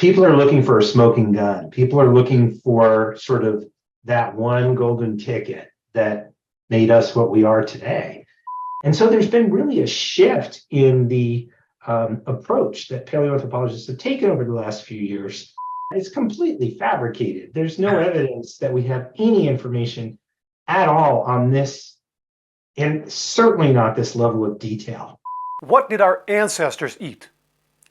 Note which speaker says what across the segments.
Speaker 1: people are looking for a smoking gun. People are looking for sort of that one golden ticket that made us what we are today. And so there's been really a shift in the approach that paleoanthropologists have taken over the last few years. It's completely fabricated. There's no evidence that we have any information at all on this, and certainly not this level of detail.
Speaker 2: What did our ancestors eat?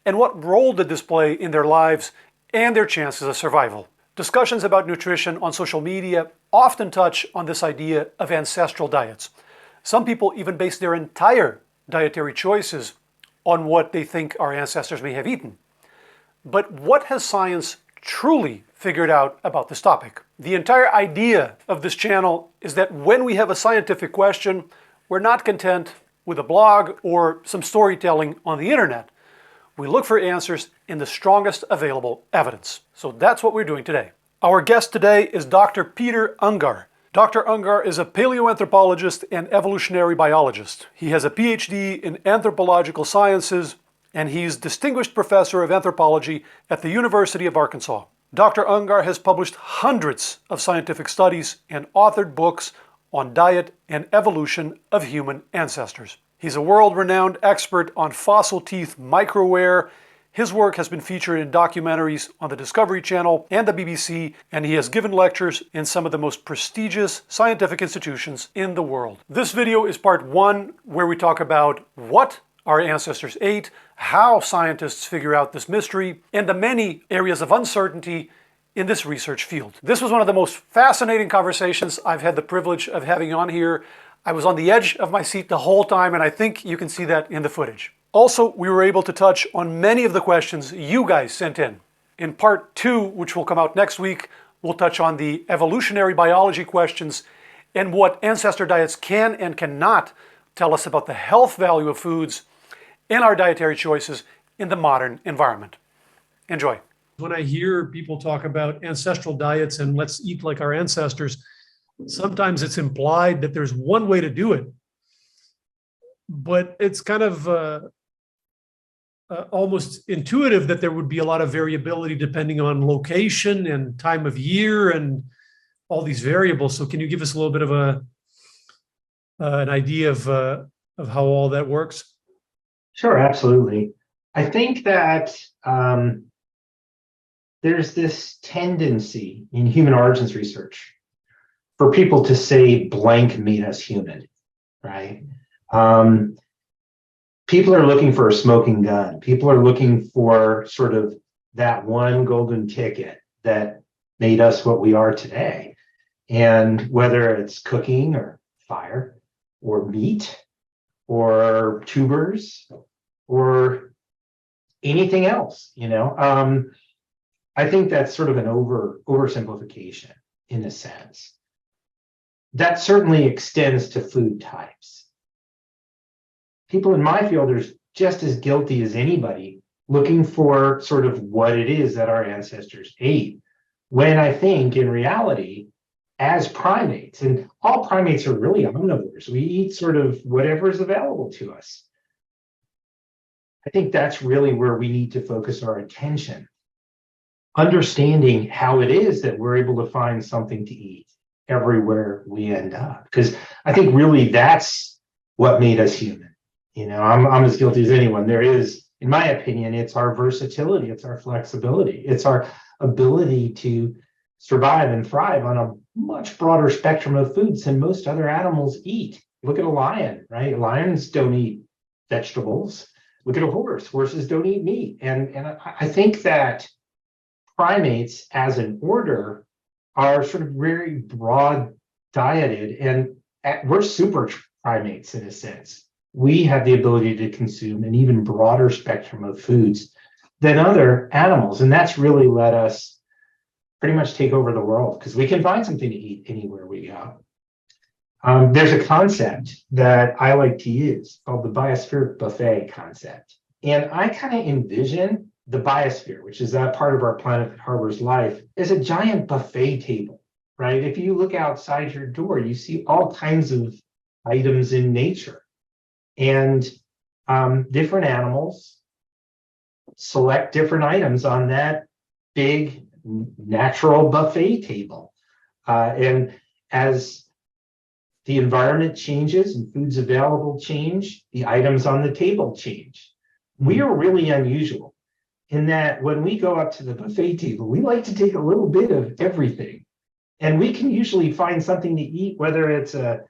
Speaker 2: And what role did this play in their lives and their chances of survival? Discussions about nutrition on social media often touch on this idea of ancestral diets. Some people even base their entire dietary choices on what they think our ancestors may have eaten. But what has science truly figured out about this topic? The entire idea of this channel is that when we have a scientific question, we're not content with a blog or some storytelling on the internet. We look for answers in the strongest available evidence. So that's what we're doing today. Our guest today is Dr. Peter Ungar. Dr. Ungar is a paleoanthropologist and evolutionary biologist. He has a PhD in anthropological sciences, and he's Distinguished Professor of Anthropology at the University of Arkansas. Dr. Ungar has published hundreds of scientific studies and authored books on diet and evolution of human ancestors. He's a world-renowned expert on fossil teeth microwear. His work has been featured in documentaries on the Discovery Channel and the BBC, and he has given lectures in some of the most prestigious scientific institutions in the world. This video is part one, where we talk about what our ancestors ate, how scientists figure out this mystery, and the many areas of uncertainty in this research field. This was one of the most fascinating conversations I've had the privilege of having on here. I was on the edge of my seat the whole time, and I think you can see that in the footage. Also, we were able to touch on many of the questions you guys sent in. In part two, which will come out next week, we'll touch on the evolutionary biology questions and what ancestor diets can and cannot tell us about the health value of foods and our dietary choices in the modern environment. Enjoy.
Speaker 3: When I hear people talk about ancestral diets and let's eat like our ancestors, sometimes it's implied that there's one way to do it, but it's kind of almost intuitive that there would be a lot of variability depending on location and time of year and all these variables. So can you give us a little bit of an idea of how all that works?
Speaker 1: Sure, absolutely. I think that there's this tendency in human origins research for people to say blank made us human, right? People are looking for a smoking gun. People are looking for sort of that one golden ticket that made us what we are today. And whether it's cooking or fire or meat or tubers or anything else, I think that's sort of an oversimplification in a sense. That certainly extends to food types. People in my field are just as guilty as anybody looking for sort of what it is that our ancestors ate, when I think in reality, as primates, and all primates are really omnivores, we eat sort of whatever is available to us. I think that's really where we need to focus our attention, understanding how it is that we're able to find something to eat everywhere we end up. Because I think really that's what made us human. I'm as guilty as anyone. There is, in my opinion, it's our versatility, it's our flexibility, it's our ability to survive and thrive on a much broader spectrum of foods than most other animals eat. Look at a lion, right? Lions don't eat vegetables. Look at a horse. Horses don't eat meat. And I think that primates as an order are sort of very broad dieted, and we're super primates in a sense. We have the ability to consume an even broader spectrum of foods than other animals. And that's really let us pretty much take over the world because we can find something to eat anywhere we go. There's a concept that I like to use called the biospheric buffet concept. And I kind of envision the biosphere, which is that part of our planet that harbors life, as a giant buffet table, right? If you look outside your door, you see all kinds of items in nature. And different animals select different items on that big natural buffet table. And as the environment changes and foods available change, the items on the table change. We are really unusual in that when we go up to the buffet table, we like to take a little bit of everything. And we can usually find something to eat, whether it's a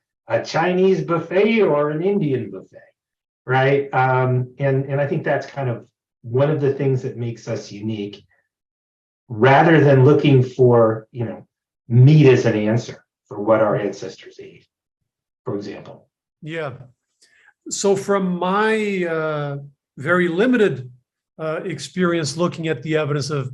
Speaker 1: Chinese buffet or an Indian buffet, right? And I think that's kind of one of the things that makes us unique, rather than looking for, meat as an answer for what our ancestors ate, for example.
Speaker 3: Yeah. So from my very limited experience looking at the evidence of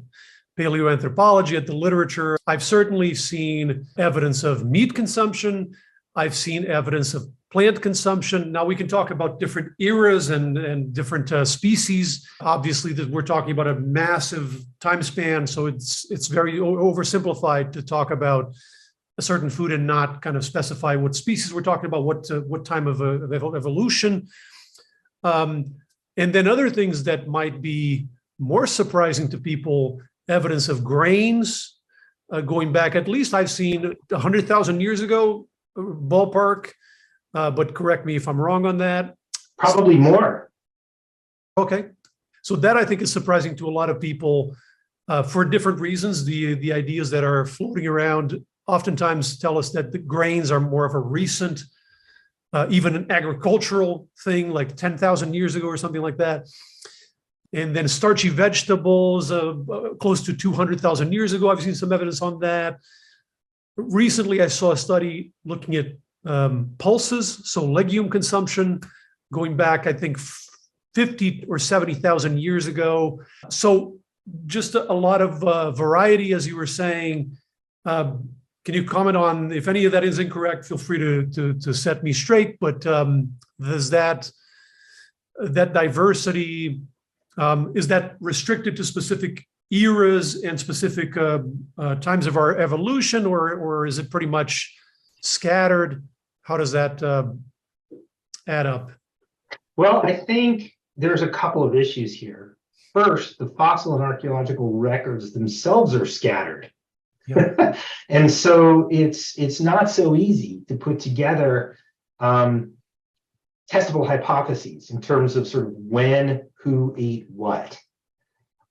Speaker 3: paleoanthropology, at the literature, I've certainly seen evidence of meat consumption. I've seen evidence of plant consumption. Now we can talk about different eras and different species. Obviously, we're talking about a massive time span, so it's very oversimplified to talk about a certain food and not kind of specify what species we're talking about, what time of evolution. And then other things that might be more surprising to people, evidence of grains going back, at least I've seen 100,000 years ago, ballpark, but correct me if I'm wrong on that.
Speaker 1: Probably more.
Speaker 3: Okay. So that I think is surprising to a lot of people for different reasons. The ideas that are floating around oftentimes tell us that the grains are more of a recent, even an agricultural thing, like 10,000 years ago or something like that. And then starchy vegetables, close to 200,000 years ago. I've seen some evidence on that. Recently, I saw a study looking at pulses, so legume consumption, going back, I think, 50 or 70,000 years ago. So just a lot of variety, as you were saying. Can you comment on, if any of that is incorrect, feel free to set me straight, but does that diversity, is that restricted to specific eras and specific times of our evolution, or is it pretty much scattered? How does that add up?
Speaker 1: Well, I think there's a couple of issues here. First, the fossil and archaeological records themselves are scattered. Yep. And so it's not so easy to put together testable hypotheses in terms of sort of when, who ate what.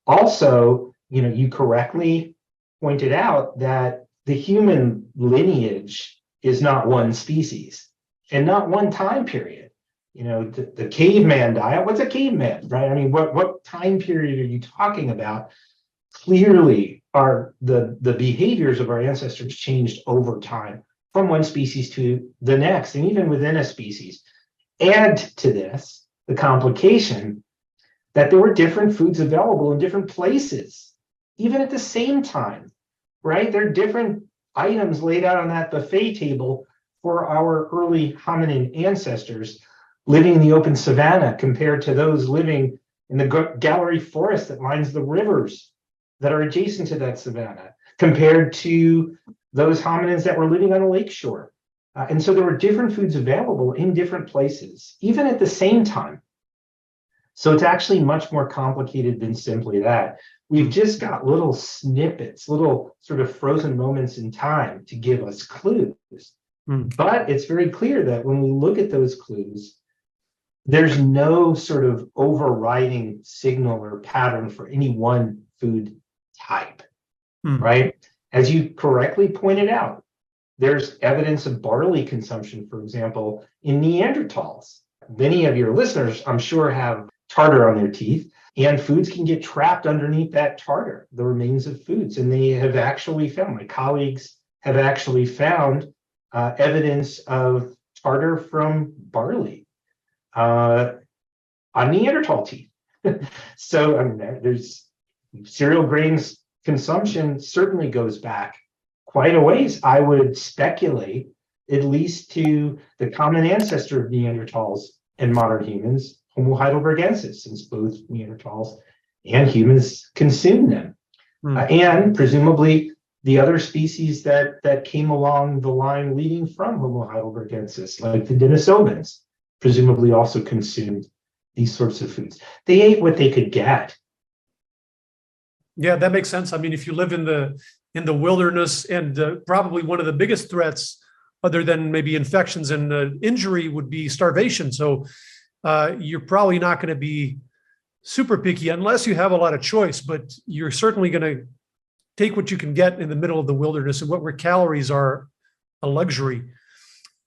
Speaker 1: Also, you correctly pointed out that the human lineage is not one species and not one time period. The caveman diet, what's a caveman, right? I mean, what time period are you talking about? Clearly, the behaviors of our ancestors changed over time from one species to the next, and even within a species. Add to this the complication that there were different foods available in different places, even at the same time, right? There are different items laid out on that buffet table for our early hominin ancestors living in the open savanna compared to those living in the gallery forest that lines the rivers that are adjacent to that savanna, compared to those hominins that were living on a lakeshore. And so there were different foods available in different places, even at the same time. So it's actually much more complicated than simply that. We've just got little snippets, little sort of frozen moments in time to give us clues. But it's very clear that when we look at those clues, there's no sort of overriding signal or pattern for any one food type, right? As you correctly pointed out, there's evidence of barley consumption, for example, in Neanderthals. Many of your listeners, I'm sure, have tartar on their teeth, and foods can get trapped underneath that tartar, the remains of foods. And they have actually found, my colleagues have actually found evidence of tartar from barley on Neanderthal teeth. So, I mean, there's cereal grains consumption certainly goes back quite a ways. I would speculate at least to the common ancestor of Neanderthals and modern humans, Homo heidelbergensis, since both Neanderthals and humans consumed them. And presumably the other species that came along the line leading from Homo heidelbergensis, like the Denisovans, presumably also consumed these sorts of foods. They ate what they could get.
Speaker 3: Yeah, that makes sense. I mean, if you live in the wilderness, and probably one of the biggest threats, other than maybe infections and injury, would be starvation. So you're probably not going to be super picky unless you have a lot of choice, but you're certainly going to take what you can get in the middle of the wilderness, and where calories are a luxury.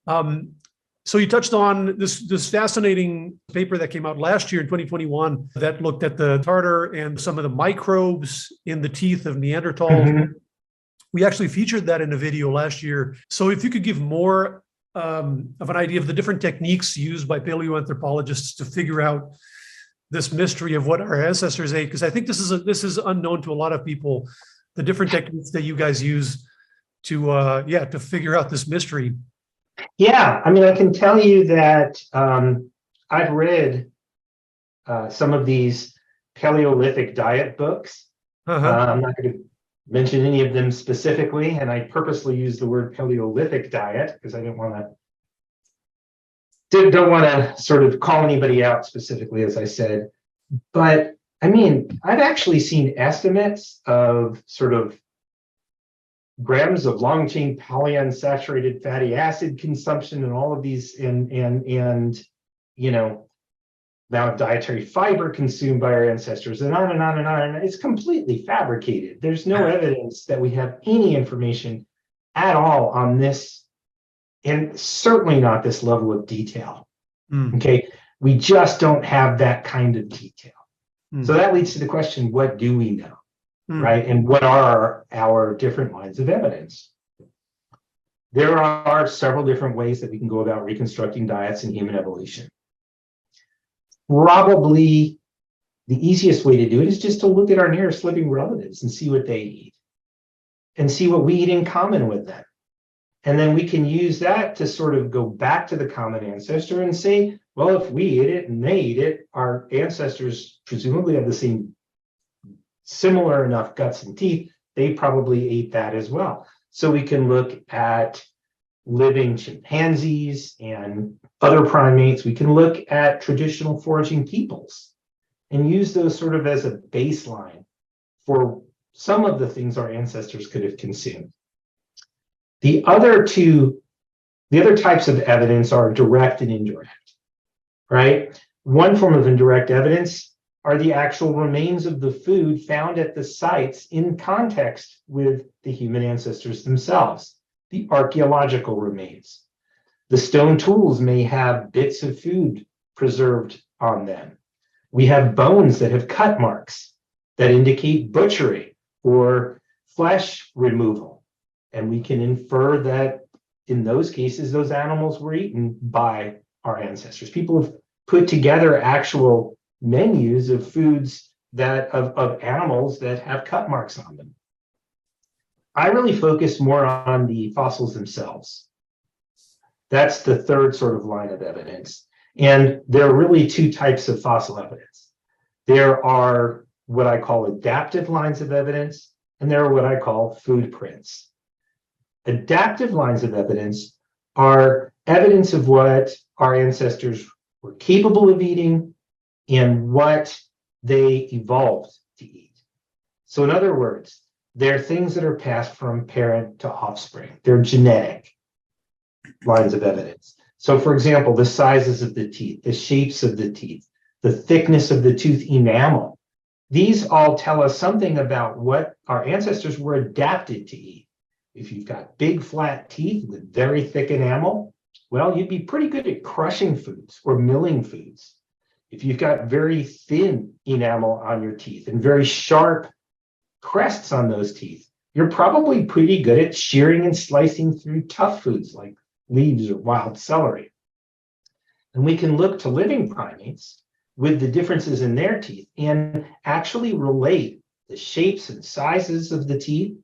Speaker 3: So you touched on this fascinating paper that came out last year in 2021 that looked at the tartar and some of the microbes in the teeth of Neanderthals.
Speaker 1: Mhm.
Speaker 3: We actually featured that in a video last year. So if you could give more of an idea of the different techniques used by paleoanthropologists to figure out this mystery of what our ancestors ate, because I think this is unknown to a lot of people, the different techniques that you guys use to figure out this mystery.
Speaker 1: Yeah, I mean, I can tell you that I've read some of these Paleolithic diet books. I'm not going to mention any of them specifically, and I purposely use the word Paleolithic diet because I don't want to sort of call anybody out specifically, as I said. But I mean, I've actually seen estimates of sort of grams of long chain polyunsaturated fatty acid consumption and all of these and you know, amount of dietary fiber consumed by our ancestors, and on and on and on. And it's completely fabricated. There's no evidence that we have any information at all on this, and certainly not this level of detail. Okay, we just don't have that kind of detail. So that leads to the question, what do we know? Right? And what are our different lines of evidence? There are several different ways that we can go about reconstructing diets in human evolution. Probably the easiest way to do it is just to look at our nearest living relatives and see what they eat and see what we eat in common with them. And then we can use that to sort of go back to the common ancestor and say, well, if we eat it and they eat it, our ancestors presumably have the same similar enough guts and teeth, they probably ate that as well. So we can look at living chimpanzees and other primates. We can look at traditional foraging peoples and use those sort of as a baseline for some of the things our ancestors could have consumed. The other types of evidence are direct and indirect, right? One form of indirect evidence are the actual remains of the food found at the sites in context with the human ancestors themselves, the archaeological remains. The stone tools may have bits of food preserved on them. We have bones that have cut marks that indicate butchery or flesh removal. And we can infer that in those cases, those animals were eaten by our ancestors. People have put together actual menus of foods of animals that have cut marks on them. I really focus more on the fossils themselves. That's the third sort of line of evidence. And there are really two types of fossil evidence. There are what I call adaptive lines of evidence, and there are what I call food prints. Adaptive lines of evidence are evidence of what our ancestors were capable of eating and what they evolved to eat. So in other words, they're things that are passed from parent to offspring. They're genetic lines of evidence. So for example, the sizes of the teeth, the shapes of the teeth, the thickness of the tooth enamel, these all tell us something about what our ancestors were adapted to eat. If you've got big flat teeth with very thick enamel, well, you'd be pretty good at crushing foods or milling foods. If you've got very thin enamel on your teeth and very sharp crests on those teeth, you're probably pretty good at shearing and slicing through tough foods like leaves or wild celery. And we can look to living primates with the differences in their teeth and actually relate the shapes and sizes of the teeth,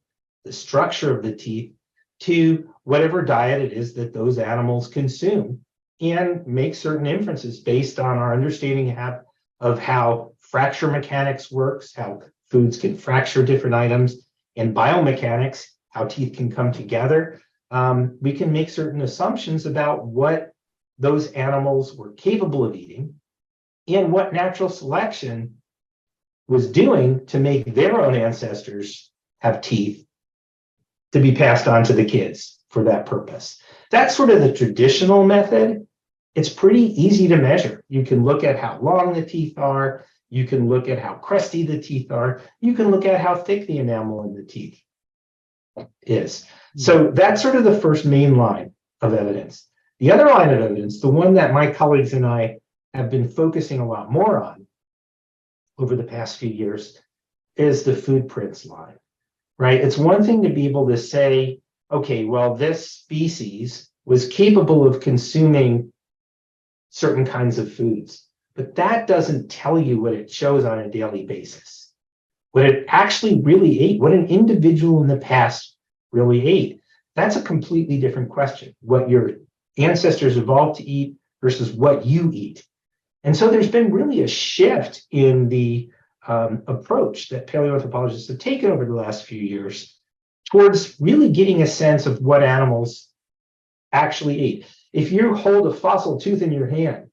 Speaker 1: the structure of the teeth, to whatever diet it is that those animals consume, and make certain inferences based on our understanding of how fracture mechanics works, how foods can fracture different items, and biomechanics, how teeth can come together. We can make certain assumptions about what those animals were capable of eating and what natural selection was doing to make their own ancestors have teeth to be passed on to the kids for that purpose. That's sort of the traditional method. It's pretty easy to measure. You can look at how long the teeth are. You can look at how crusty the teeth are. You can look at how thick the enamel in the teeth is. So that's sort of the first main line of evidence. The other line of evidence, the one that my colleagues and I have been focusing a lot more on over the past few years, is the food prints line, right? It's one thing to be able to say, okay, well, this species was capable of consuming certain kinds of foods, but that doesn't tell you what it shows on a daily basis. What it actually really ate, what an individual in the past really ate, that's a completely different question. What your ancestors evolved to eat versus what you eat. And so there's been really a shift in the approach that paleoanthropologists have taken over the last few years towards really getting a sense of what animals actually ate. If you hold a fossil tooth in your hand,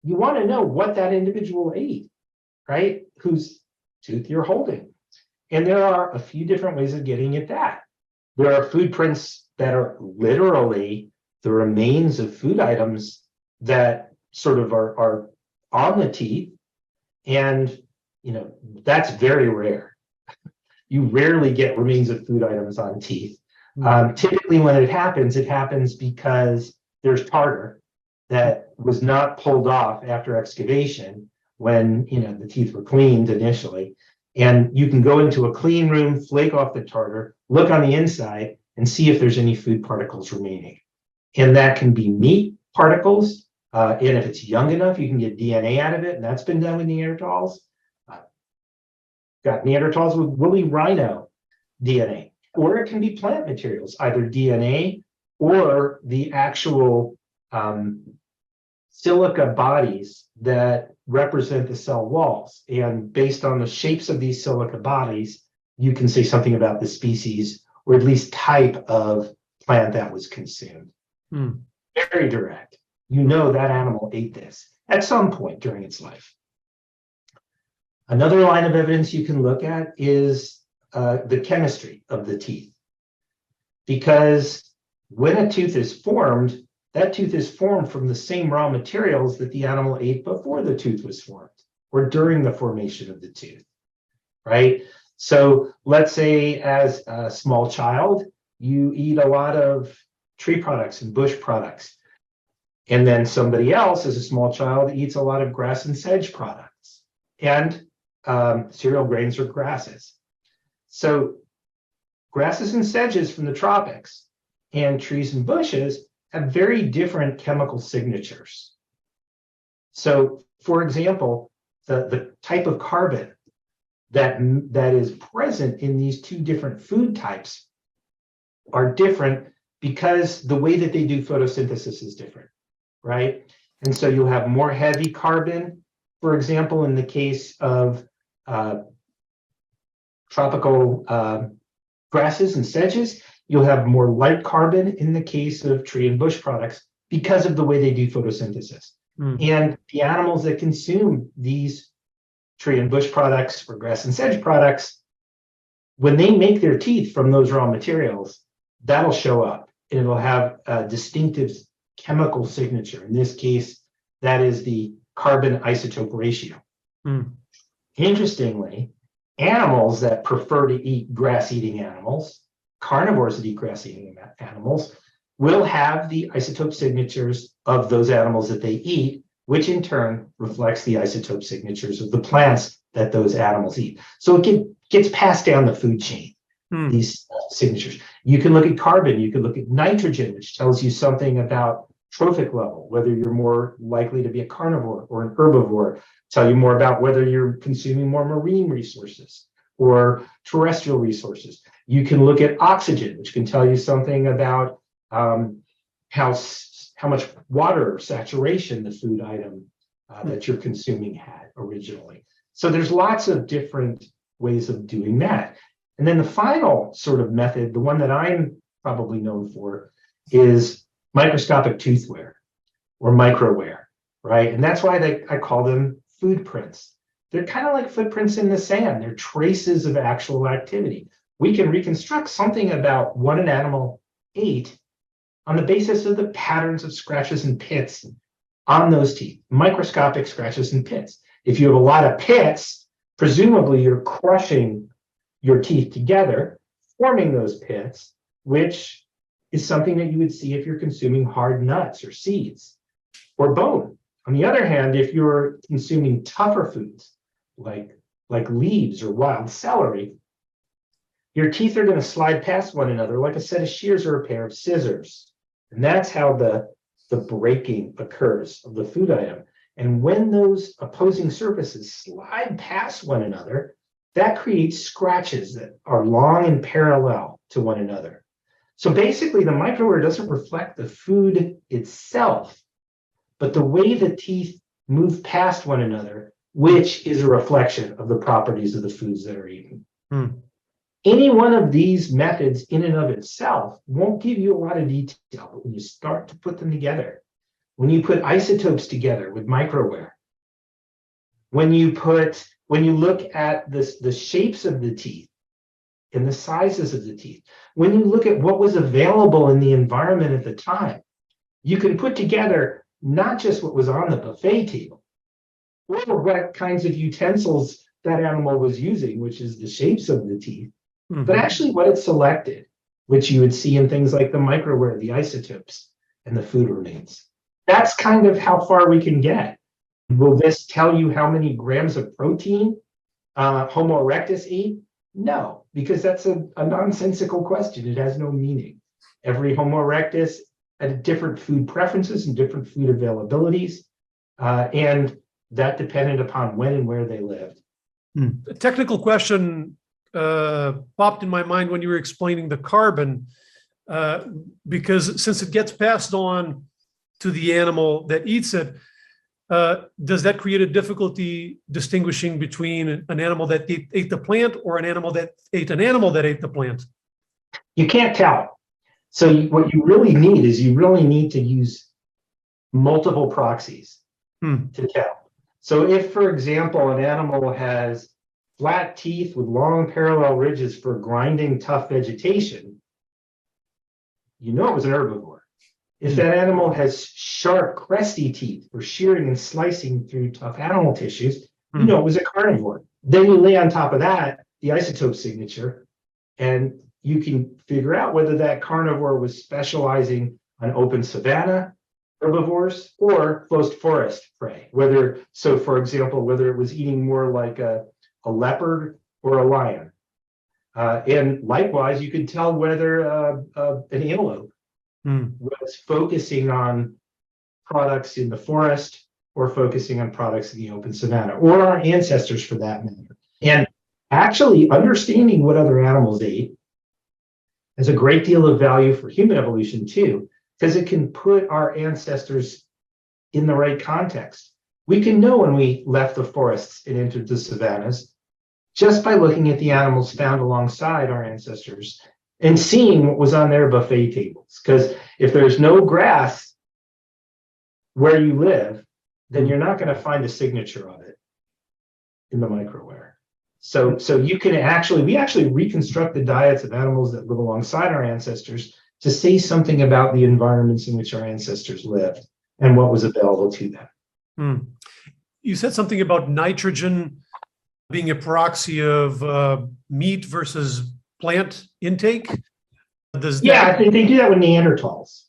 Speaker 1: you want to know what that individual ate, right? Whose tooth you're holding. And there are a few different ways of getting at that. There are food prints that are literally the remains of food items that sort of are on the teeth. And, that's very rare. You rarely get remains of food items on teeth. Typically when it happens because there's tartar that was not pulled off after excavation when, the teeth were cleaned initially. And you can go into a clean room, flake off the tartar, look on the inside, and see if there's any food particles remaining. And that can be meat particles. And if it's young enough, you can get DNA out of it. And that's been done with Neanderthals. Got Neanderthals with woolly rhino DNA. Or it can be plant materials, either DNA or the actual silica bodies that represent the cell walls. And based on the shapes of these silica bodies, you can say something about the species or at least type of plant that was consumed. Very direct. That animal ate this at some point during its life. Another line of evidence you can look at is the chemistry of the teeth. Because when a tooth is formed, that tooth is formed from the same raw materials that the animal ate before the tooth was formed or during the formation of the tooth, right? So let's say as a small child, you eat a lot of tree products and bush products. And then somebody else as a small child eats a lot of grass and sedge products and cereal grains or grasses. So grasses and sedges from the tropics and trees and bushes have very different chemical signatures. So, for example, the type of carbon that is present in these two different food types are different because the way that they do photosynthesis is different, right? And so you'll have more heavy carbon, for example, in the case of tropical grasses and sedges. You'll have more light carbon in the case of tree and bush products because of the way they do photosynthesis. And the animals that consume these tree and bush products or grass and sedge products, when they make their teeth from those raw materials, that'll show up and it'll have a distinctive chemical signature. In this case, that is the carbon isotope ratio. Interestingly, animals that prefer to eat grass-eating animals, carnivores that eat grass-eating animals, will have the isotope signatures of those animals that they eat, which in turn reflects the isotope signatures of the plants that those animals eat. So it gets passed down the food chain, these signatures. You can look at carbon, you can look at nitrogen, which tells you something about trophic level, whether you're more likely to be a carnivore or an herbivore, tell you more about whether you're consuming more marine resources or terrestrial resources. You can look at oxygen, which can tell you something about how much water saturation the food item that you're consuming had originally. So there's lots of different ways of doing that. And then the final sort of method, the one that I'm probably known for, is microscopic tooth wear or microwear, right? And that's why I call them food prints. they're kind of like footprints in the sand. They're traces of actual activity. We can reconstruct something about what an animal ate on the basis of the patterns of scratches and pits on those teeth, microscopic scratches and pits. If you have a lot of pits, presumably you're crushing your teeth together, forming those pits, which is something that you would see if you're consuming hard nuts or seeds or bone. On the other hand, if you're consuming tougher foods like leaves or wild celery, your teeth are going to slide past one another like a set of shears or a pair of scissors. And that's how the breaking occurs of the food item. And when those opposing surfaces slide past one another, that creates scratches that are long and parallel to one another. So basically, the microwear doesn't reflect the food itself, but the way the teeth move past one another, which is a reflection of the properties of the foods that are eaten. Any one of these methods in and of itself won't give you a lot of detail, but when you start to put them together, when you put isotopes together with microwear, when you look at the shapes of the teeth and the sizes of the teeth, when you look at what was available in the environment at the time, you can put together not just what was on the buffet table, or what kinds of utensils that animal was using, which is the shapes of the teeth, but actually what it selected, which you would see in things like the microwear, the isotopes, and the food remains. That's kind of how far we can get. Will this tell you how many grams of protein Homo erectus ate? No, because that's a nonsensical question. It has no meaning. Every Homo erectus had different food preferences and different food availabilities, and that depended upon when and where they lived.
Speaker 3: A technical question popped in my mind when you were explaining the carbon, because since it gets passed on to the animal that eats it, does that create a difficulty distinguishing between an animal that ate the plant or an animal that ate an animal that ate the plant?
Speaker 1: You can't tell. So what you really need is you really need to use multiple proxies to tell. So if, for example, an animal has flat teeth with long parallel ridges for grinding tough vegetation, you know it was an herbivore. If that animal has sharp, cresty teeth for shearing and slicing through tough animal tissues, you know it was a carnivore. Then you lay on top of that the isotope signature, and you can figure out whether that carnivore was specializing on open savanna herbivores or closed forest prey. For example, whether it was eating more like a leopard or a lion. And likewise, you could tell whether an antelope was focusing on products in the forest or focusing on products in the open savanna, or our ancestors for that matter. And actually understanding what other animals ate has a great deal of value for human evolution too, because it can put our ancestors in the right context. We can know when we left the forests and entered the savannas just by looking at the animals found alongside our ancestors and seeing what was on their buffet tables. Because if there's no grass where you live, then you're not going to find a signature of it in the microwear. So you can we actually reconstruct the diets of animals that live alongside our ancestors to say something about the environments in which our ancestors lived and what was available to them.
Speaker 3: You said something about nitrogen being a proxy of meat versus plant intake.
Speaker 1: I think they do that with Neanderthals.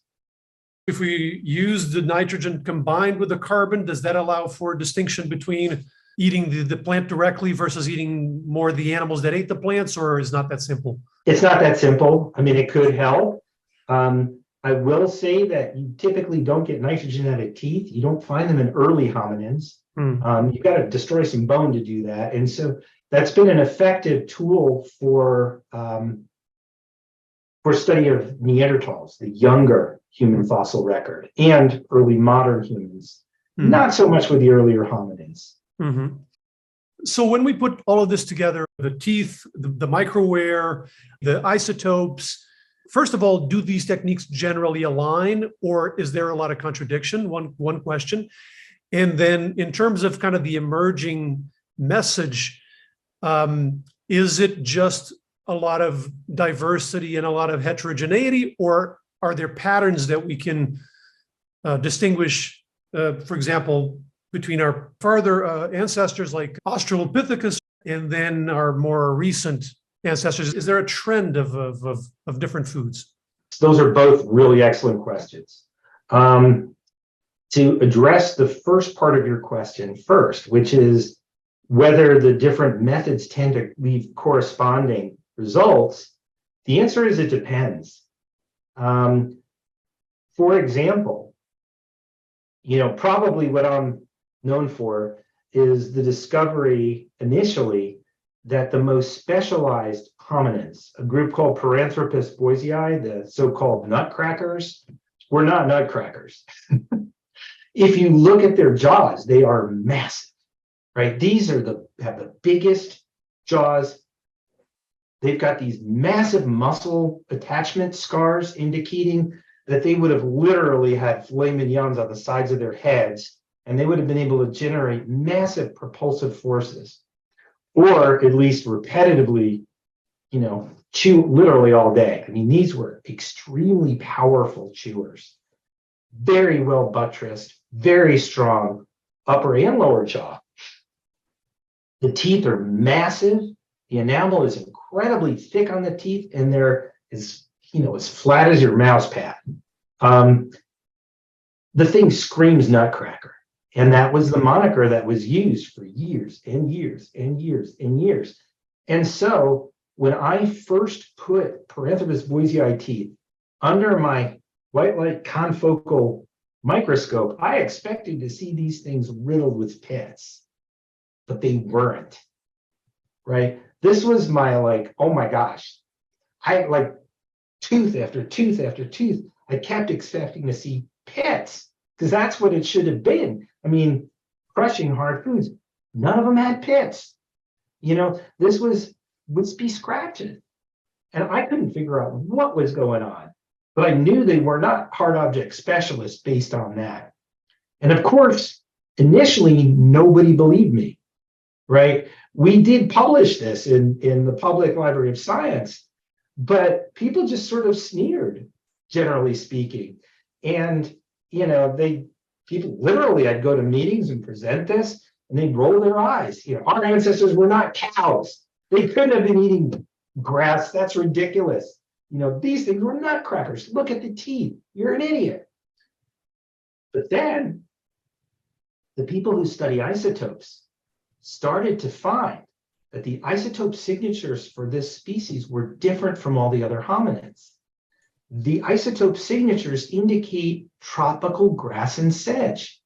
Speaker 3: If we use the nitrogen combined with the carbon, does that allow for a distinction between eating the plant directly versus eating more the animals that ate the plants, or is not that simple?
Speaker 1: It's not that simple. I mean, it could help. I will say that you typically don't get nitrogen out of teeth. You don't find them in early hominins. You've got to destroy some bone to do that. And so that's been an effective tool for study of Neanderthals, the younger human fossil record, and early modern humans. Not so much with the earlier hominins.
Speaker 3: So when we put all of this together, the teeth, the microwear, the isotopes, first of all, do these techniques generally align, or is there a lot of contradiction? One question. And then in terms of kind of the emerging message. Is it just a lot of diversity and a lot of heterogeneity, or are there patterns that we can distinguish, for example, between our farther ancestors like Australopithecus and then our more recent ancestors? Is there a trend of different foods?
Speaker 1: Those are both really excellent questions. To address the first part of your question first, which is whether the different methods tend to leave corresponding results, the answer is it depends. For example, probably what I'm known for is the discovery initially that the most specialized hominids, a group called Paranthropus boisei, the so-called nutcrackers, were not nutcrackers. If you look at their jaws, they are massive, right? These have the biggest jaws. They've got these massive muscle attachment scars indicating that they would have literally had filet mignons on the sides of their heads, and they would have been able to generate massive propulsive forces, or at least repetitively, chew literally all day. I mean, these were extremely powerful chewers, very well buttressed, very strong upper and lower jaw. The teeth are massive. The enamel is incredibly thick on the teeth, and they're as flat as your mouse pad. The thing screams nutcracker, and that was the moniker that was used for years and years and years and years. And so when I first put Paranthropus boisei teeth under my white light confocal microscope, I expected to see these things riddled with pits, but they weren't, right? This was my oh my gosh, I tooth after tooth after tooth, I kept expecting to see pits because that's what it should have been. I mean, crushing hard foods, none of them had pits. This would be scratches. And I couldn't figure out what was going on, but I knew they were not hard object specialists based on that. And of course, initially, nobody believed me, right? We did publish this in the Public Library of Science, but people just sort of sneered, generally speaking. And, people literally, I'd go to meetings and present this, and they'd roll their eyes. Our ancestors were not cows. They couldn't have been eating grass. That's ridiculous. These things were nutcrackers. Look at the teeth. You're an idiot. But then the people who study isotopes started to find that the isotope signatures for this species were different from all the other hominids. The isotope signatures indicate tropical grass and sedge.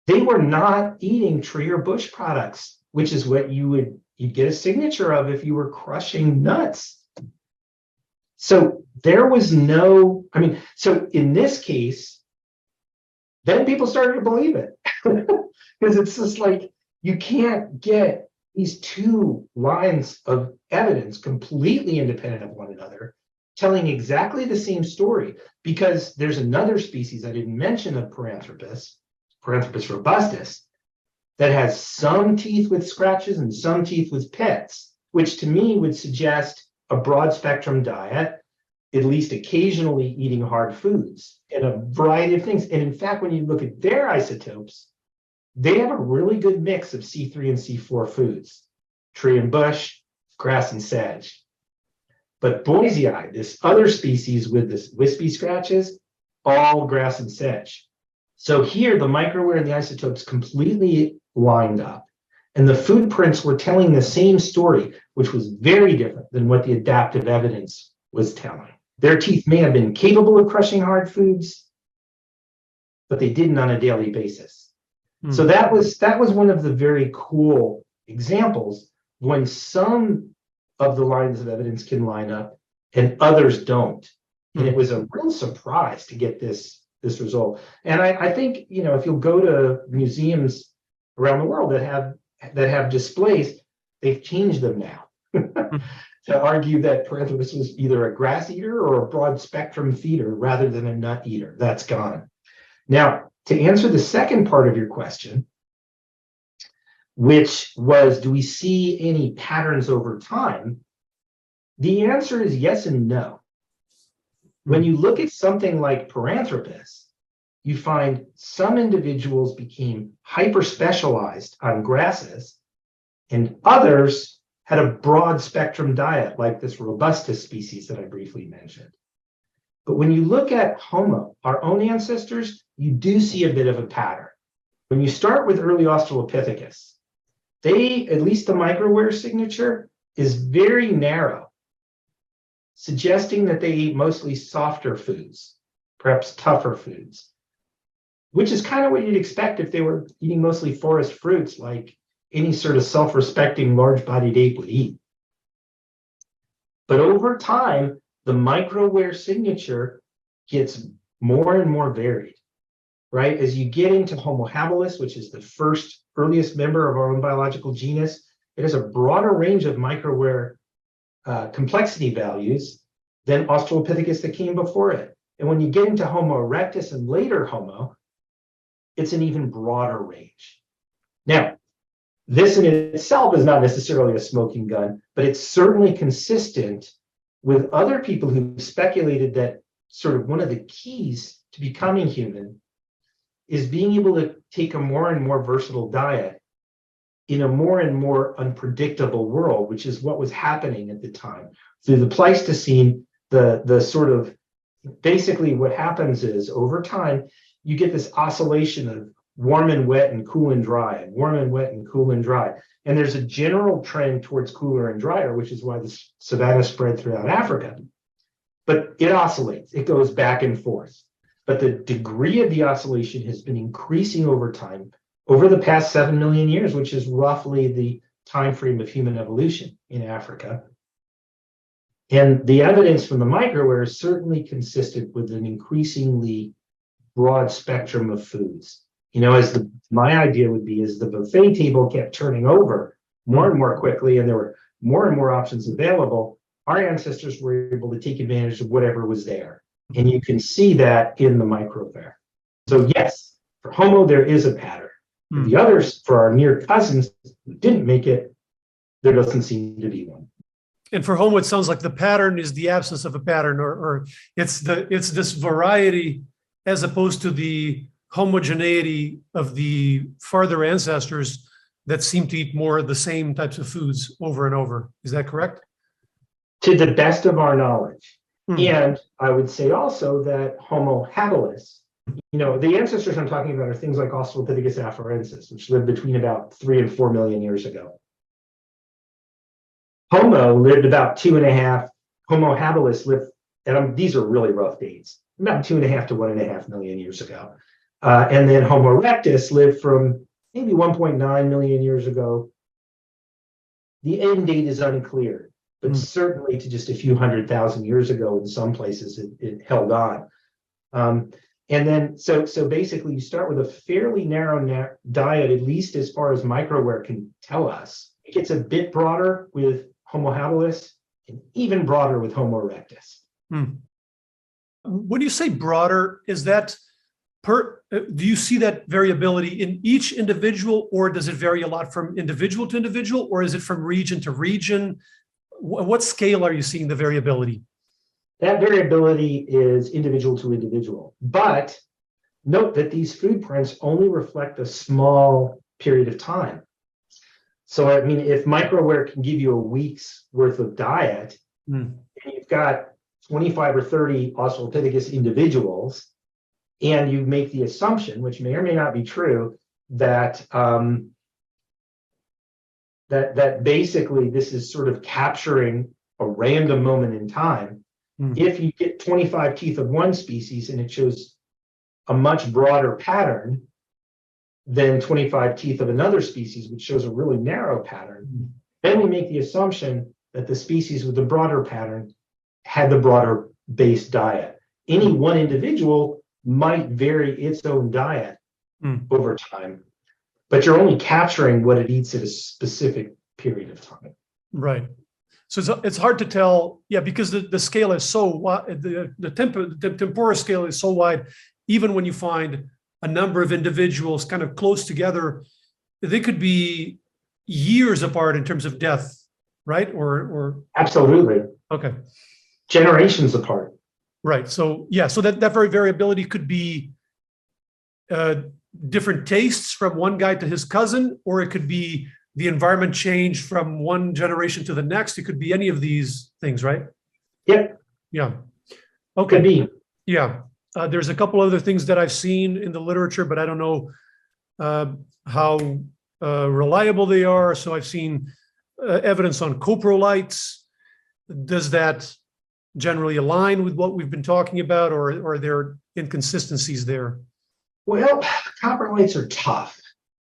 Speaker 1: They were not eating tree or bush products, which is what you'd get a signature of if you were crushing nuts. So there was so in this case, then people started to believe it because it's just you can't get these two lines of evidence completely independent of one another telling exactly the same story, because there's another species I didn't mention of Paranthropus robustus, that has some teeth with scratches and some teeth with pits, which to me would suggest a broad spectrum diet, at least occasionally eating hard foods and a variety of things. And in fact, when you look at their isotopes, they have a really good mix of C3 and C4 foods, tree and bush, grass and sedge. But boisei, this other species with this wispy scratches, all grass and sedge. So here, the microwear and the isotopes completely lined up. And the food prints were telling the same story, which was very different than what the adaptive evidence was telling. Their teeth may have been capable of crushing hard foods, but they didn't on a daily basis. So that was one of the very cool examples when some of the lines of evidence can line up and others don't. And it was a real surprise to get this result. And I think, if you'll go to museums around the world that have displays, they've changed them now to argue that Paranthropus was either a grass eater or a broad spectrum feeder rather than a nut eater. That's gone. Now, to answer the second part of your question, which was, do we see any patterns over time? The answer is yes and no. When you look at something like Paranthropus, you find some individuals became hyper-specialized on grasses, and others had a broad spectrum diet, like this robustus species that I briefly mentioned. But when you look at Homo, our own ancestors, you do see a bit of a pattern. When you start with early Australopithecus, they, at least the microwear signature, is very narrow, suggesting that they eat mostly softer foods, perhaps tougher foods, which is kind of what you'd expect if they were eating mostly forest fruits, like any sort of self-respecting large-bodied ape would eat. But over time, the microwear signature gets more and more varied, right? As you get into Homo habilis, which is the first earliest member of our own biological genus, it has a broader range of microwear complexity values than Australopithecus that came before it. And when you get into Homo erectus and later Homo, it's an even broader range. Now, this in itself is not necessarily a smoking gun, but it's certainly consistent with other people who speculated that sort of one of the keys to becoming human is being able to take a more and more versatile diet in a more and more unpredictable world, which is what was happening at the time. Through the Pleistocene, the sort of, basically what happens is over time, you get this oscillation of warm and wet and cool and dry, and warm and wet and cool and dry. And there's a general trend towards cooler and drier, which is why the savanna spread throughout Africa. But it oscillates, it goes back and forth. But the degree of the oscillation has been increasing over time, over the past 7 million years, which is roughly the time frame of human evolution in Africa. And the evidence from the microwear is certainly consistent with an increasingly broad spectrum of foods. You know, my idea would be as the buffet table kept turning over more and more quickly, and there were more and more options available, our ancestors were able to take advantage of whatever was there. And you can see that in the microwear. So yes, for Homo, there is a pattern. For the others, for our near cousins who didn't make it, there doesn't seem to be one.
Speaker 3: And for Homo, it sounds like the pattern is the absence of a pattern, or it's this variety as opposed to the homogeneity of the farther ancestors that seem to eat more of the same types of foods over and over. Is that correct?
Speaker 1: To the best of our knowledge. And I would say also that Homo habilis, you know, the ancestors I'm talking about are things like Australopithecus afarensis, which lived between about 3 and 4 million years ago. Homo lived about 2.5. Homo habilis lived, and these are really rough dates, about 2.5 to 1.5 million years ago. And then Homo erectus lived from maybe 1.9 million years ago. The end date is unclear, but certainly to just a few 100,000 years ago, in some places it held on. And then, so basically you start with a fairly narrow diet, at least as far as microwear can tell us. It gets a bit broader with Homo habilis and even broader with Homo erectus.
Speaker 3: When you say broader, is that do you see that variability in each individual, or does it vary a lot from individual to individual, or is it from region to region? What scale are you seeing the variability?
Speaker 1: That variability is individual to individual, but note that these food prints only reflect a small period of time. So, I mean, if microwear can give you a week's worth of diet, and you've got 25 or 30 Australopithecus individuals, and you make the assumption, which may or may not be true, that that basically this is sort of capturing a random moment in time. If you get 25 teeth of one species and it shows a much broader pattern than 25 teeth of another species, which shows a really narrow pattern, then we make the assumption that the species with the broader pattern had the broader base diet. Any one individual might vary its own diet over time, but you're only capturing what it eats at a specific period of time.
Speaker 3: Right. So it's hard to tell, because the scale is so wide, the temporal scale is so wide. Even when you find a number of individuals kind of close together, they could be years apart in terms of death, right? Or
Speaker 1: Absolutely.
Speaker 3: okay,
Speaker 1: Generations apart.
Speaker 3: right. So yeah, so that very variability could be different tastes from one guy to his cousin, or it could be the environment changed from one generation to the next. It could be any of these things, right?
Speaker 1: Yep,
Speaker 3: Yeah.
Speaker 1: could
Speaker 3: Okay.
Speaker 1: be.
Speaker 3: Yeah. There's a couple other things that I've seen in the literature, but I don't know how reliable they are. So I've seen evidence on coprolites. Does that generally align with what we've been talking about, or are there inconsistencies there?
Speaker 1: Well, coprolites are tough.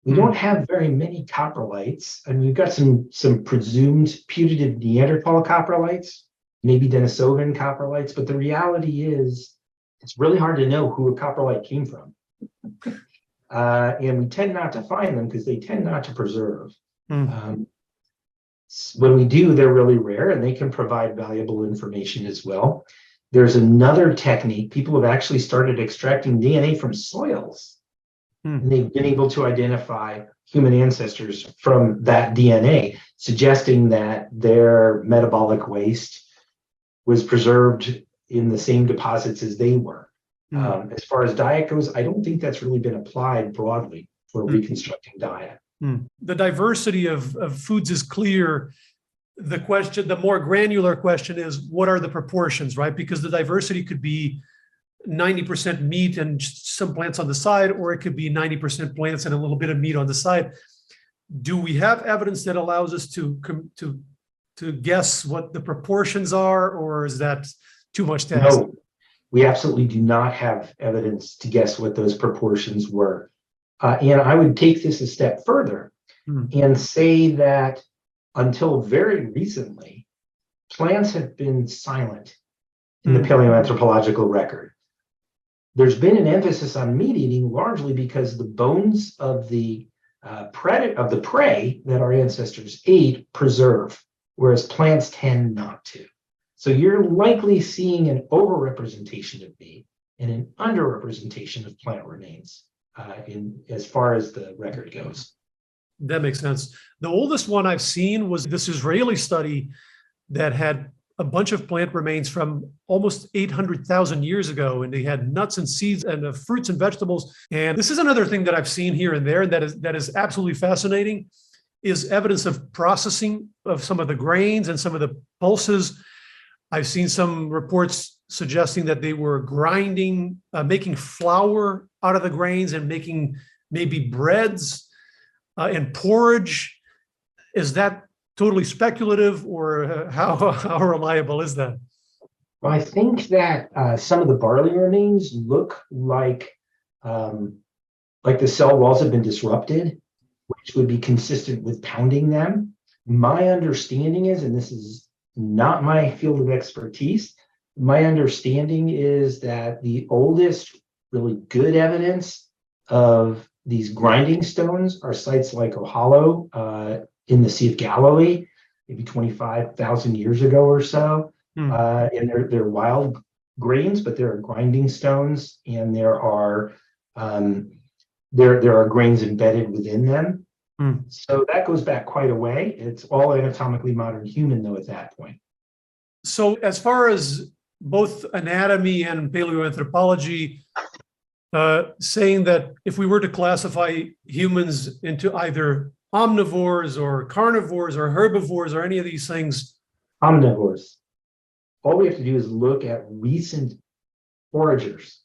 Speaker 1: We don't have very many coprolites, and we've got some presumed putative Neanderthal coprolites, maybe Denisovan coprolites, but the reality is it's really hard to know who a coprolite came from. And we tend not to find them because they tend not to preserve. When we do, they're really rare and they can provide valuable information as well. There's another technique. People have actually started extracting DNA from soils. And they've been able to identify human ancestors from that DNA, suggesting that their metabolic waste was preserved in the same deposits as they were. As far as diet goes, I don't think that's really been applied broadly for reconstructing diet.
Speaker 3: The diversity of foods is clear. The more granular question is, what are the proportions, right? Because the diversity could be 90% meat and some plants on the side, or it could be 90% plants and a little bit of meat on the side. Do we have evidence that allows us to guess what the proportions are, or is that too much to ask?
Speaker 1: No, we absolutely do not have evidence to guess what those proportions were. And I would take this a step further and say that until very recently, plants have been silent in the paleoanthropological record. There's been an emphasis on meat eating largely because the bones of the prey that our ancestors ate preserve, whereas plants tend not to. So you're likely seeing an overrepresentation of meat and an underrepresentation of plant remains as far as the record goes.
Speaker 3: That makes sense. The oldest one I've seen was this Israeli study that had a bunch of plant remains from almost 800,000 years ago, and they had nuts and seeds and fruits and vegetables. And this is another thing that I've seen here and there, and that is absolutely fascinating, is evidence of processing of some of the grains and some of the pulses. I've seen some reports suggesting that they were grinding, making flour out of the grains and making maybe breads and porridge. Is that totally speculative, or how reliable is that?
Speaker 1: Well, I think that some of the barley remains look like the cell walls have been disrupted, which would be consistent with pounding them. My understanding is, and this is not my field of expertise, my understanding is that the oldest really good evidence of these grinding stones are sites like Ohalo in the Sea of Galilee, maybe 25,000 years ago or so. And they're wild grains, but there are grinding stones, and there are grains embedded within them. So that goes back quite a way. It's all anatomically modern human, though, at that point.
Speaker 3: So as far as both anatomy and paleoanthropology, saying that if we were to classify humans into either omnivores or carnivores or herbivores or any of these things.
Speaker 1: Omnivores. All we have to do is look at recent foragers,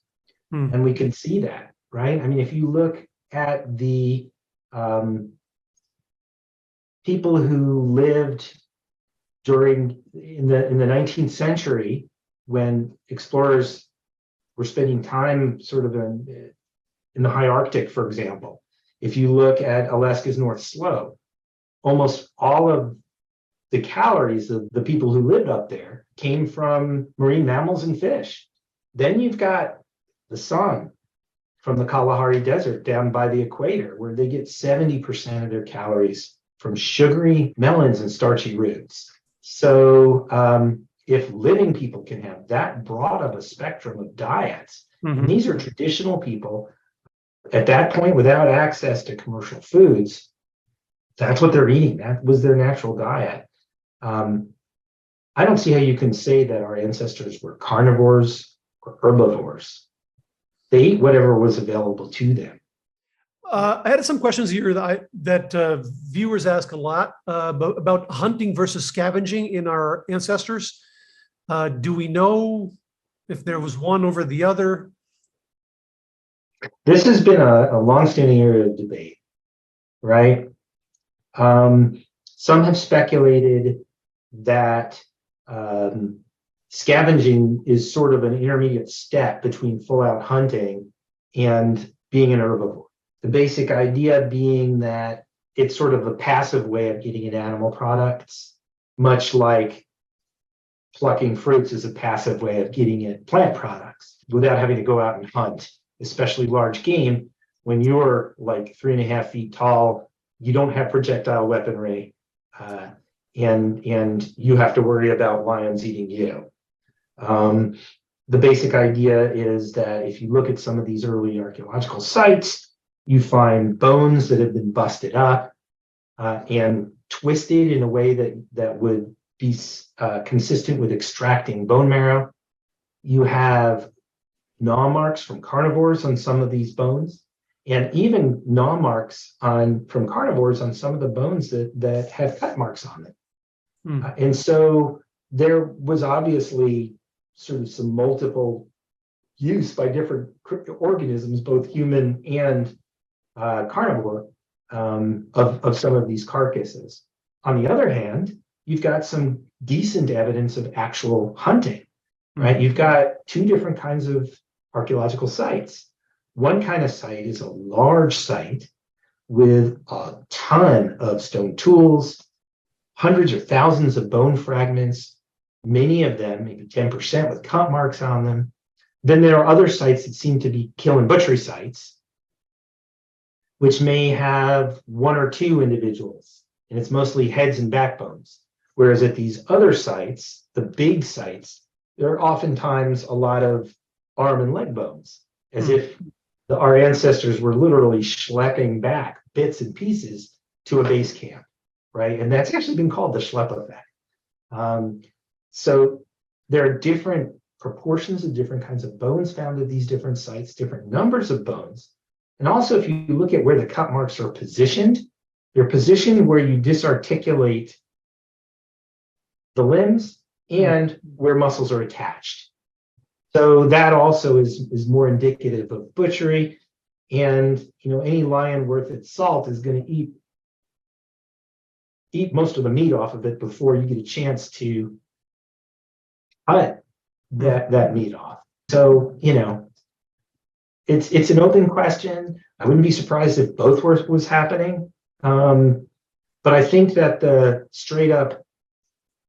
Speaker 1: and we can see that, right? I mean, if you look at the people who lived in the 19th century, when explorers were spending time sort of in the high Arctic, for example. If you look at Alaska's North Slope, almost all of the calories of the people who lived up there came from marine mammals and fish. Then you've got the sun from the Kalahari Desert down by the equator, where they get 70% of their calories from sugary melons and starchy roots. So if living people can have that broad of a spectrum of diets, and these are traditional people at that point without access to commercial foods, That's what they're eating. That was their natural diet. I don't see how you can say that our ancestors were carnivores or herbivores. They ate whatever was available to them.
Speaker 3: I had some questions here that viewers ask a lot about hunting versus scavenging in our ancestors. Do we know if there was one over the other?
Speaker 1: This has been a longstanding area of debate, right? Some have speculated that scavenging is sort of an intermediate step between full-out hunting and being an herbivore. The basic idea being that it's sort of a passive way of getting at animal products, much like plucking fruits is a passive way of getting at plant products without having to go out and hunt, especially large game. When you're like 3.5 feet tall, you don't have projectile weaponry, and you have to worry about lions eating you. The basic idea is that if you look at some of these early archaeological sites, you find bones that have been busted up and twisted in a way that would be consistent with extracting bone marrow. You have gnaw marks from carnivores on some of these bones, and even gnaw marks from carnivores on some of the bones that have cut marks on them. And so there was obviously sort of some multiple use by different organisms, both human and carnivore, of some of these carcasses. On the other hand, you've got some decent evidence of actual hunting, right? You've got two different kinds of archaeological sites. One kind of site is a large site with a ton of stone tools, hundreds or thousands of bone fragments, many of them, maybe 10%, with cut marks on them. Then there are other sites that seem to be kill and butchery sites, which may have one or two individuals, and it's mostly heads and backbones. Whereas at these other sites, the big sites, there are oftentimes a lot of arm and leg bones, as if our ancestors were literally schlepping back bits and pieces to a base camp, right? And that's actually been called the schlepp effect. So there are different proportions of different kinds of bones found at these different sites, different numbers of bones. And also, if you look at where the cut marks are positioned, they're positioned where you disarticulate the limbs and where muscles are attached. So that also is more indicative of butchery. And any lion worth its salt is going to eat most of the meat off of it before you get a chance to cut that meat off. So it's an open question. I wouldn't be surprised if both was happening. But I think that the straight up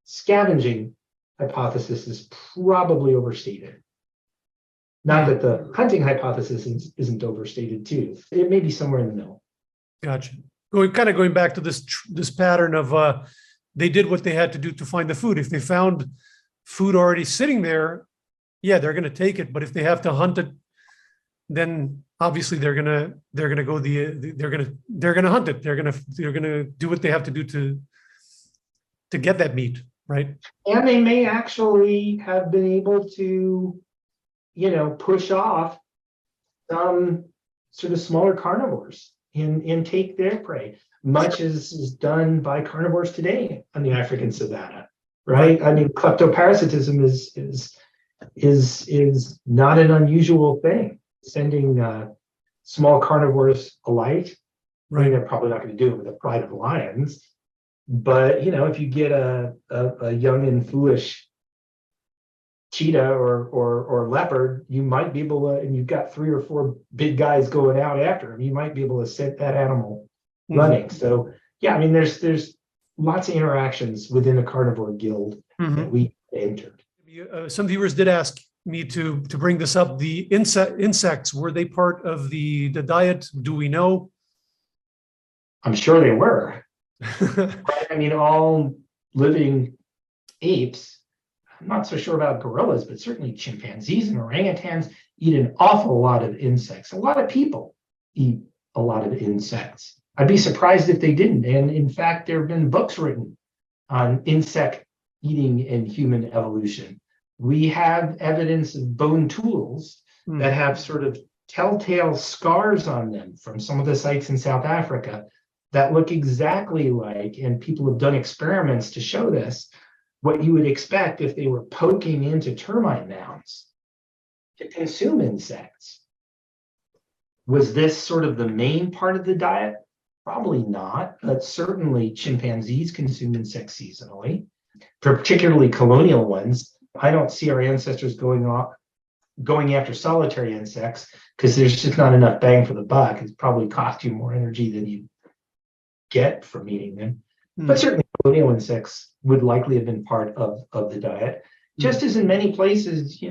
Speaker 1: scavenging hypothesis is probably overstated. Not that the hunting hypothesis isn't overstated too. It may be somewhere in the middle.
Speaker 3: Gotcha. Going back to this pattern of they did what they had to do to find the food. If they found food already sitting there, yeah, they're going to take it. But if they have to hunt it, then obviously they're gonna hunt it. They're gonna do what they have to do to get that meat, right?
Speaker 1: And they may actually have been able to, push off some sort of smaller carnivores and take their prey, much as is done by carnivores today on the African savanna, right? I mean, kleptoparasitism is not an unusual thing. Sending small carnivores a light, right? They're probably not going to do it with a pride of lions, but if you get a young and foolish cheetah or leopard, you might be able to, and you've got 3 or 4 big guys going out after him, you might be able to set that animal running. So yeah, I mean, there's lots of interactions within a carnivore guild that we entered.
Speaker 3: Some viewers did ask me to bring this up. The insects, were they part of the diet? Do we know?
Speaker 1: I'm sure they were. Right? I mean, all living apes, I'm not so sure about gorillas, but certainly chimpanzees and orangutans eat an awful lot of insects. A lot of people eat a lot of insects. I'd be surprised if they didn't. And in fact, there have been books written on insect eating and human evolution. We have evidence of bone tools that have sort of telltale scars on them from some of the sites in South Africa that look exactly like, and people have done experiments to show this, what you would expect if they were poking into termite mounds to consume insects. Was this sort of the main part of the diet? Probably not, but certainly chimpanzees consume insects seasonally, particularly colonial ones. I don't see our ancestors going after solitary insects because there's just not enough bang for the buck. It's probably cost you more energy than you get from eating them. But certainly colonial insects would likely have been part of the diet. Just as in many places,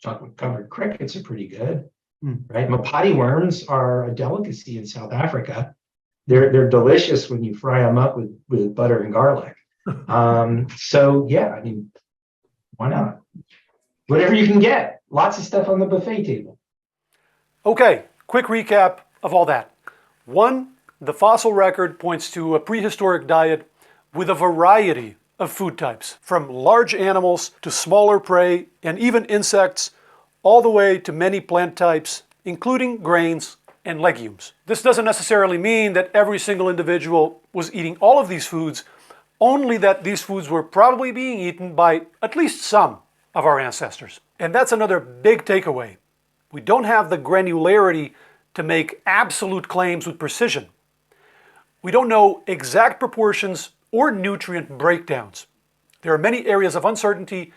Speaker 1: chocolate-covered crickets are pretty good, right? Mopati worms are a delicacy in South Africa. They're delicious when you fry them up with butter and garlic. So yeah, I mean, why not? Whatever you can get. Lots of stuff on the buffet table.
Speaker 2: Okay, quick recap of all that. 1, the fossil record points to a prehistoric diet with a variety of food types, from large animals to smaller prey and even insects, all the way to many plant types, including grains and legumes. This doesn't necessarily mean that every single individual was eating all of these foods, only that these foods were probably being eaten by at least some of our ancestors. And that's another big takeaway. We don't have the granularity to make absolute claims with precision. We don't know exact proportions or nutrient breakdowns. There are many areas of uncertainty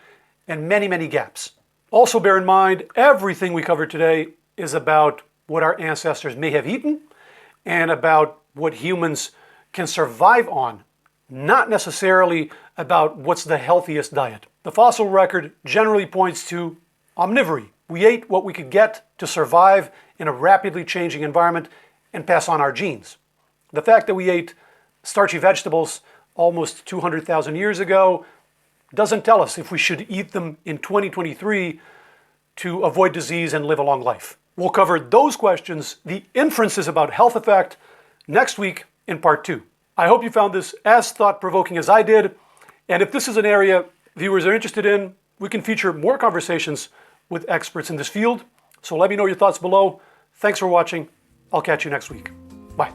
Speaker 2: and many gaps. Also bear in mind, everything we covered today is about what our ancestors may have eaten and about what humans can survive on, not necessarily about what's the healthiest diet. The fossil record generally points to omnivory. We ate what we could get to survive in a rapidly changing environment and pass on our genes. The fact that we ate starchy vegetables almost 200,000 years ago doesn't tell us if we should eat them in 2023 to avoid disease and live a long life. We'll cover those questions, the inferences about health effect, next week in part 2. I hope you found this as thought-provoking as I did, and if this is an area viewers are interested in, we can feature more conversations with experts in this field. So let me know your thoughts below. Thanks for watching. I'll catch you next week. Bye.